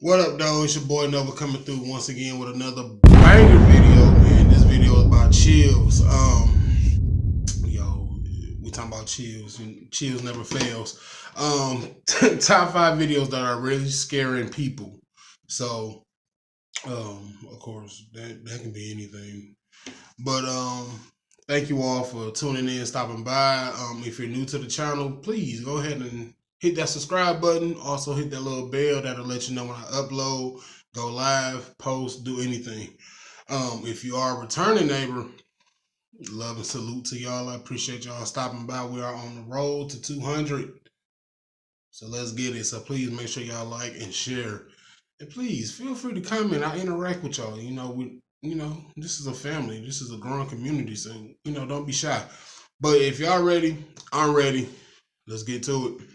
What up, though? It's your boy Nova coming through once again with another banger video, man. This video is about chills. Yo, we talking about chills, and chills never fails. Top 5 videos that are really scaring people. So, of course, that can be anything. But thank you all for tuning in, stopping by. If you're new to the channel, please go ahead and hit that subscribe button. Also hit that little bell that'll let you know when I upload, go live, post, do anything. If you are a returning neighbor, love and salute to y'all. I appreciate y'all stopping by. We are on the road to 200. So let's get it. So please make sure y'all like and share. And please feel free to comment. I interact with y'all. This is a family. This is a growing community. So, don't be shy. But if y'all ready, I'm ready. Let's get to it.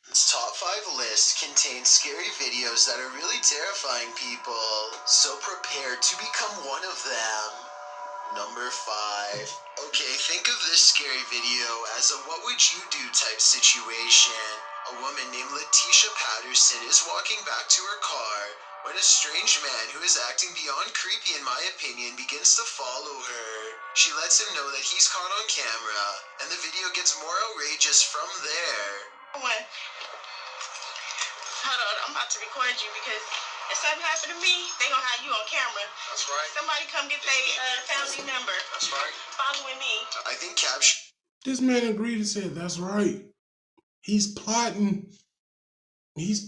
This top 5 list contains scary videos that are really terrifying people, so prepare to become one of them. Number 5. Okay, think of this scary video as a what would you do type situation. A woman named Letitia Patterson is walking back to her car when a strange man who is acting beyond creepy in my opinion begins to follow her. She lets him know that he's caught on camera, and the video gets more outrageous from there. Hold on, I'm about to record you because if something happened to me, they gonna have you on camera. That's right. Somebody come get their family member. That's right. Following me. I think caption. This man agreed and said, that's right. He's plotting. His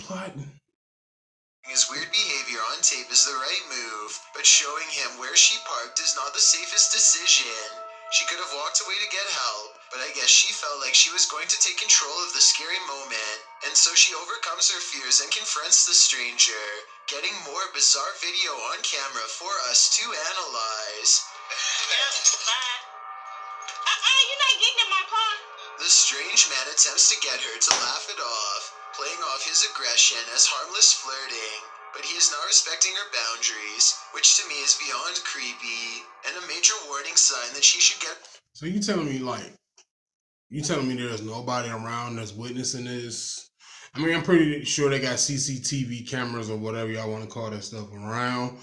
weird behavior on tape is the right move, but showing him where she parked is not the safest decision. She could have walked away to get help, but I guess she felt like she was going to take control of the scary moment, and so she overcomes her fears and confronts the stranger, getting more bizarre video on camera for us to analyze. Bye. You're not getting in my car. The strange man attempts to get her to laugh it off, playing off his aggression as harmless flirting, but he is not respecting her boundaries, which to me is beyond creepy, and a major warning sign that she should get. So you telling me there's nobody around that's witnessing this? I mean, I'm pretty sure they got CCTV cameras or whatever y'all want to call that stuff around,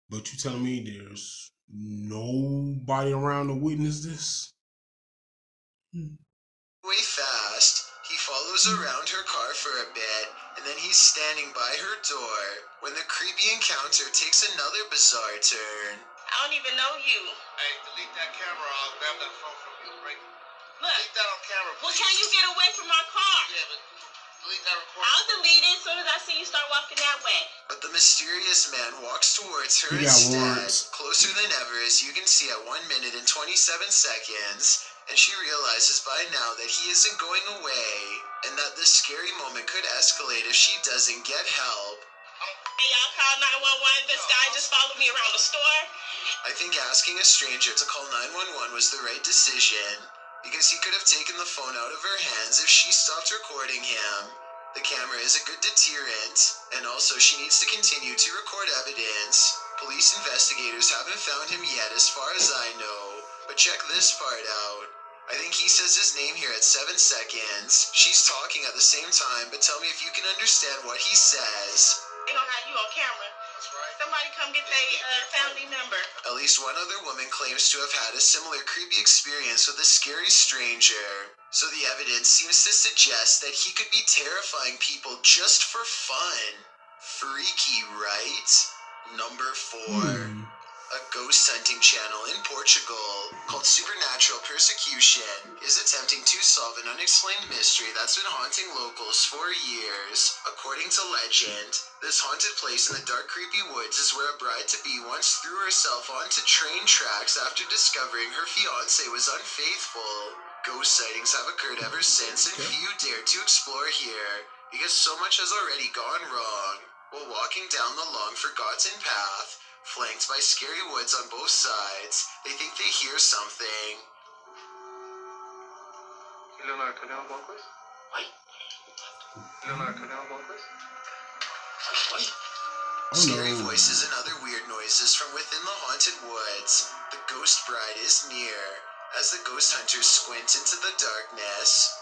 but you telling me there's nobody around to witness this? Way fast. He follows around her car for a bit, and then he's standing by her door when the creepy encounter takes another bizarre turn. I don't even know you. Hey, delete that camera. I'll grab that phone from you, right? Look. Delete that on camera, please. Well, can you get away from my car? Yeah, but delete that recording. I'll delete it as soon as I see you start walking that way. But the mysterious man walks towards her He got instead, warrants. closer than ever as you can see at 1 minute and 27 seconds, and she realizes by now that he isn't going away, and that this scary moment could escalate if she doesn't get help. Hey, y'all call 911. This guy just followed me around the store. I think asking a stranger to call 911 was the right decision, because he could have taken the phone out of her hands if she stopped recording him. The camera is a good deterrent, and also she needs to continue to record evidence. Police investigators haven't found him yet as far as I know, but check this part out. I think he says his name here at 7 seconds. She's talking at the same time, but tell me if you can understand what he says. They gonna have you on camera. That's right. Somebody come get their family member. At least one other woman claims to have had a similar creepy experience with a scary stranger. So the evidence seems to suggest that he could be terrifying people just for fun. Freaky, right? Number 4. A ghost hunting channel in Portugal called Supernatural Persecution is attempting to solve an unexplained mystery that's been haunting locals for years. According to legend, this haunted place in the dark, creepy woods is where a bride-to-be once threw herself onto train tracks after discovering her fiancé was unfaithful. Ghost sightings have occurred ever since, and few dare to explore here because so much has already gone wrong. While walking down the long forgotten path, flanked by scary woods on both sides, they think they hear something. Scary voices and other weird noises from within the haunted woods. The ghost bride is near. As the ghost hunters squint into the darkness,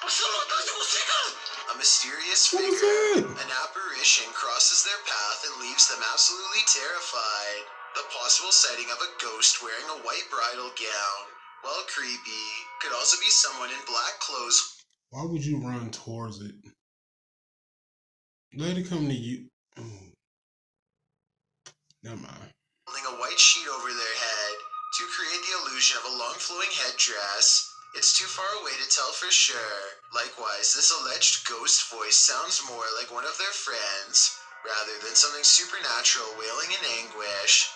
A mysterious What was figure, that? an apparition, crosses their path and leaves them absolutely terrified. The possible sighting of a ghost wearing a white bridal gown, while creepy, could also be someone in black clothes Why would you run towards it? Let it come to you. Oh, never mind. holding a white sheet over their head to create the illusion of a long flowing headdress. It's too far away to tell for sure. Likewise, this alleged ghost voice sounds more like one of their friends, rather than something supernatural wailing in anguish.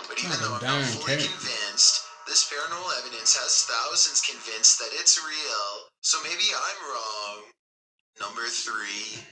But even though I'm not fully convinced, this paranormal evidence has thousands convinced that it's real. So maybe I'm wrong. Number 3.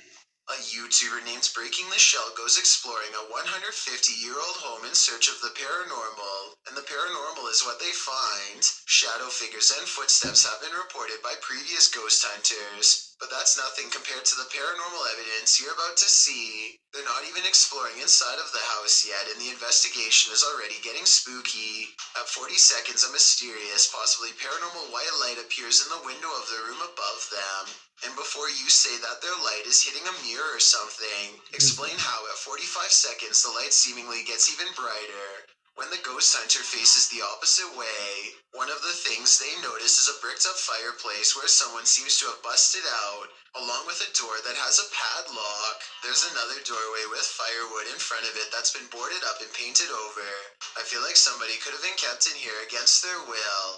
A YouTuber named Breaking the Shell goes exploring a 150-year-old home in search of the paranormal, and the paranormal is what they find. Shadow figures and footsteps have been reported by previous ghost hunters, but that's nothing compared to the paranormal evidence you're about to see. They're not even exploring inside of the house yet, and the investigation is already getting spooky. At 40 seconds, a mysterious, possibly paranormal white light appears in the window of the room above them. And before you say that their light is hitting a mirror or something, explain how at 45 seconds the light seemingly gets even brighter. When the ghost hunter faces the opposite way, one of the things they notice is a bricked up fireplace where someone seems to have busted out, along with a door that has a padlock. There's another doorway with firewood in front of it that's been boarded up and painted over. I feel like somebody could have been kept in here against their will.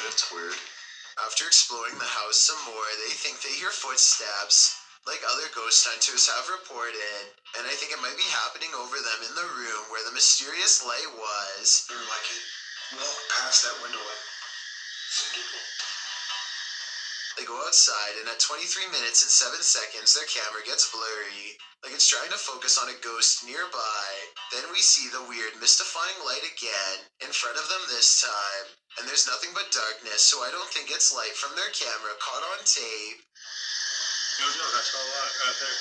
That's weird. After exploring the house some more, they think they hear footsteps, like other ghost hunters have reported, and I think it might be happening over them in the room where the mysterious light was. Or like it walked past that window like... They go outside, and at 23 minutes and 7 seconds, their camera gets blurry, like it's trying to focus on a ghost nearby. Then we see the weird, mystifying light again, in front of them this time, and there's nothing but darkness, so I don't think it's light from their camera caught on tape. No joke, I saw a lot out there.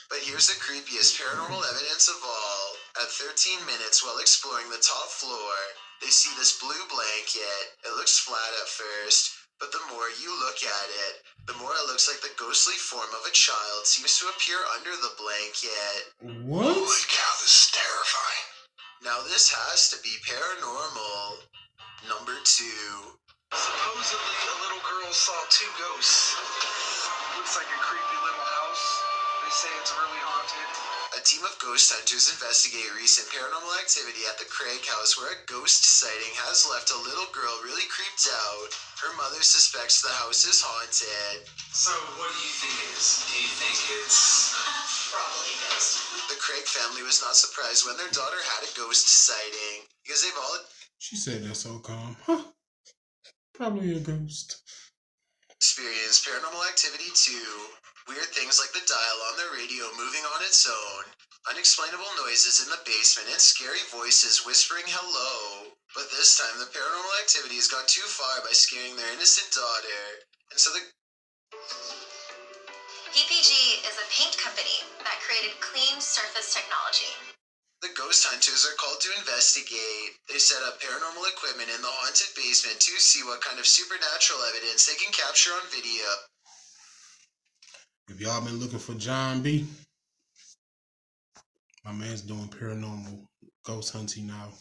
But here's the creepiest paranormal evidence of all. At 13 minutes, while exploring the top floor, they see this blue blanket. It looks flat at first, but the more you look at it, the more it looks like the ghostly form of a child seems to appear under the blanket. What? Holy cow, this is terrifying. Now this has to be paranormal. Number 2. Supposedly, a little girl saw 2 ghosts. Looks like a creepy little house. They say it's really haunted. A team of ghost hunters investigate recent paranormal activity at the Craig house where a ghost sighting has left a little girl really creeped out. Her mother suspects the house is haunted. So, what do you think it is? Do you think it's... Probably ghost. The Craig family was not surprised when their daughter had a ghost sighting, because they've all She said that so calm. Huh. Probably a ghost. experienced paranormal activity too. Weird things like the dial on the radio moving on its own, unexplainable noises in the basement, and scary voices whispering hello. But this time, the paranormal activity has gone too far by scaring their innocent daughter, and so the PPG is a paint company that created clean surface technology. The ghost hunters are called to investigate. They set up paranormal equipment in the haunted basement to see what kind of supernatural evidence they can capture on video. If y'all been looking for John B, my man's doing paranormal ghost hunting now.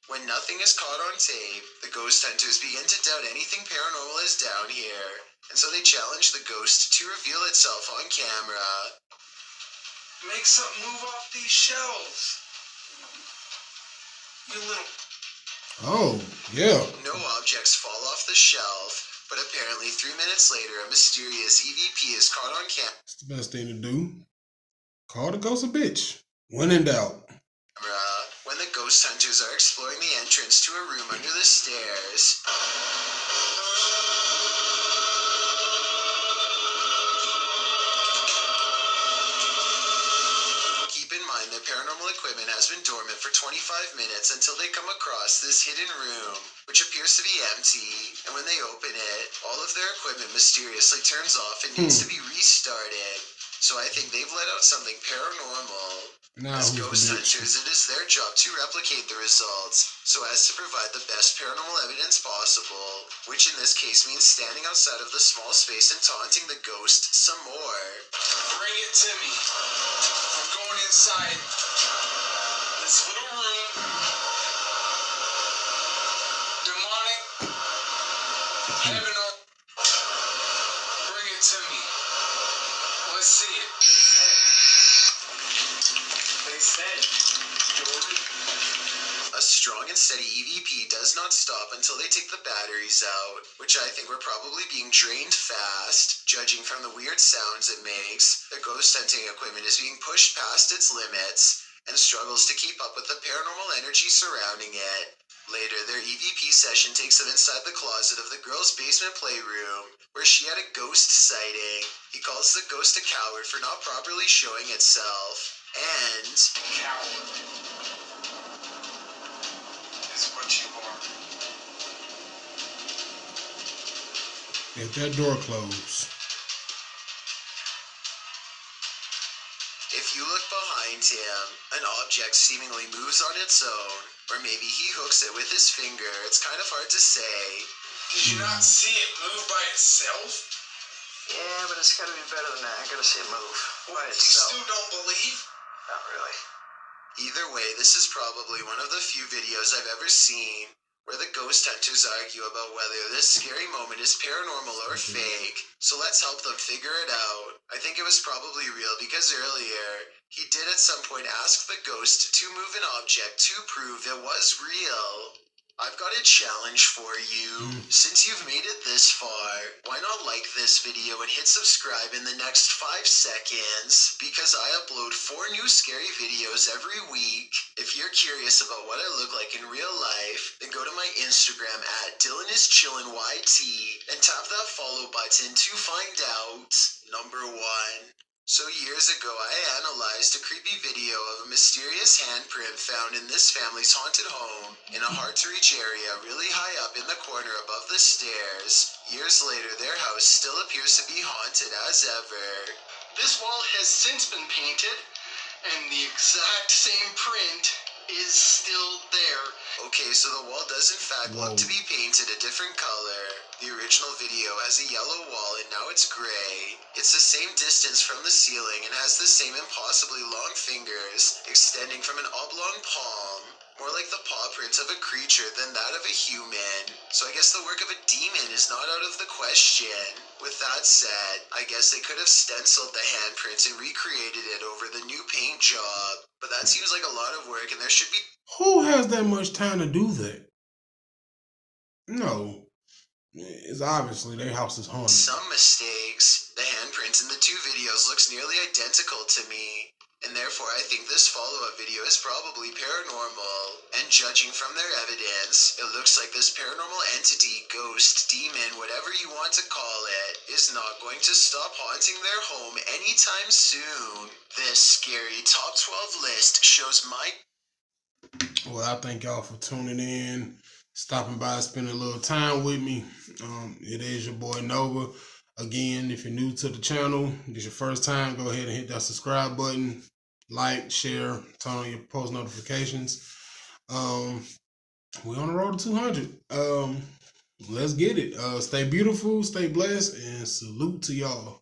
When nothing is caught on tape, the ghost hunters begin to doubt anything paranormal is down here, and so they challenge the ghost to reveal itself on camera. Make something move off these shelves. You little... Oh, yeah. No objects fall off the shelf, but apparently 3 minutes later, a mysterious EVP is caught on camera. It's the best thing to do. Call the ghost a bitch. When in doubt. When the ghost hunters are exploring the entrance to a room under the stairs. Keep in mind their paranormal equipment has been dormant for 25 minutes until they come across this hidden room, which appears to be empty, and when they open it, all of their equipment mysteriously turns off and needs to be restarted. So I think they've let out something paranormal. Now As who's ghost the bitch? hunters, it is their job to replicate the results so as to provide the best paranormal evidence possible, which in this case means standing outside of the small space and taunting the ghost some more. Bring it to me. I'm going inside this little room. Demonic. Heaven on. Bring it to me. Let's see it. They said. A strong and steady EVP does not stop until they take the batteries out, which I think were probably being drained fast. Judging from the weird sounds it makes, the ghost hunting equipment is being pushed past its limits and struggles to keep up with the paranormal energy surrounding it. Later, their EVP session takes them inside the closet of the girl's basement playroom, where she had a ghost sighting. He calls the ghost a coward for not properly showing itself, and Coward is what you are. Get that door closed. if you look behind him, an object seemingly moves on its own, or maybe he hooks it with his finger. It's kind of hard to say. Did you not see it move by itself? Yeah, but it's gotta be better than that. I gotta see it move by You itself. still don't believe? Not really. Either way, this is probably one of the few videos I've ever seen where the ghost hunters argue about whether this scary moment is paranormal or fake, so let's help them figure it out. I think it was probably real because earlier, he did at some point ask the ghost to move an object to prove it was real. I've got a challenge for you. Since you've made it this far, why not like this video and hit subscribe in the next 5 seconds? Because I upload 4 new scary videos every week. If you're curious about what I look like in real life, then go to my Instagram at DylanIsChillinYT and tap that follow button to find out. Number 1. So years ago, I analyzed a creepy video of a mysterious handprint found in this family's haunted home in a hard-to-reach area really high up in the corner above the stairs. Years later, their house still appears to be haunted as ever. This wall has since been painted, and the exact same print is still there. Okay, so the wall does in fact look to be painted a different color. The original video has a yellow wall and now it's gray. It's the same distance from the ceiling and has the same impossibly long fingers extending from an oblong palm. More like the paw print of a creature than that of a human. So I guess the work of a demon is not out of the question. With that said, I guess they could have stenciled the handprint and recreated it over the new paint job. But that seems like a lot of work and there should be... Who has that much time to do that? No. It's obviously their house is haunted. some mistakes. The handprint in the 2 videos looks nearly identical to me. And therefore I think this follow-up video is probably paranormal. And judging from their evidence, it looks like this paranormal entity, ghost, demon, whatever you want to call it, is not going to stop haunting their home anytime soon. This scary top 12 list shows my... Well, I thank y'all for tuning in, stopping by, spending a little time with me. It is your boy Nova. Again, if you're new to the channel, this is your first time, go ahead and hit that subscribe button, like, share, turn on your post notifications. We're on the road to 200. Let's get it. Stay beautiful, stay blessed, and salute to y'all.